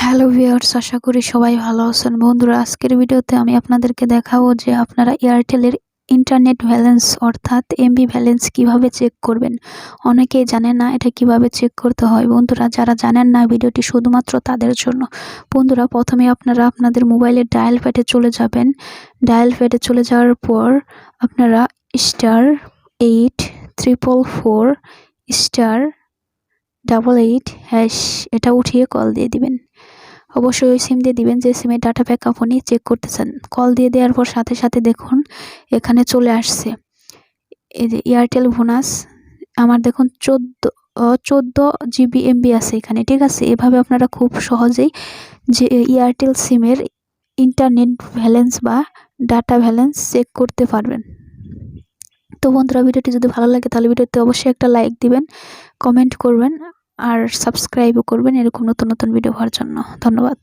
Hello viewers, আশা করি সবাই ভালো আছেন। বন্ধুরা, আজকের ভিডিওতে আমি আপনাদেরকে দেখাবো যে আপনারা এয়ারটেলের ইন্টারনেট ব্যালেন্স অর্থাৎ এমবি ব্যালেন্স কিভাবে চেক করবেন। অনেকেই জানেন না এটা কিভাবে চেক করতে হয়। বন্ধুরা, যারা জানেন না ভিডিওটি শুধুমাত্র তাদের জন্য। বন্ধুরা, প্রথমে আপনারা আপনাদের মোবাইলের ডায়াল প্যাডে চলে যাবেন। ডায়াল প্যাডে চলে যাওয়ার পর আপনারা *844*888# এটা উঠিয়ে কল দিয়ে দিবেন। অবশ্যই ওই সিম দিয়ে দিবেন যে সিমের ডাটা প্যাক আপনি চেক করতেছেন। কল দিয়ে দেওয়ার পর সাথে সাথে দেখুন এখানে চলে আসছে এই যে এয়ারটেল বোনাস। আমার দেখুন 14 জিবি এমবি আছে এখানে, ঠিক আছে। এভাবে আপনারা খুব সহজেই যে এয়ারটেল সিমের ইন্টারনেট ব্যালেন্স বা ডাটা ব্যালেন্স চেক করতে পারবেন। তো বন্ধুরা, ভিডিওটি যদি ভালো লাগে তাহলে ভিডিওতে অবশ্যই একটা লাইক দিবেন, কমেন্ট করবেন আর সাবস্ক্রাইবও করবেন এরকম নতুন নতুন ভিডিও হওয়ার জন্য। ধন্যবাদ।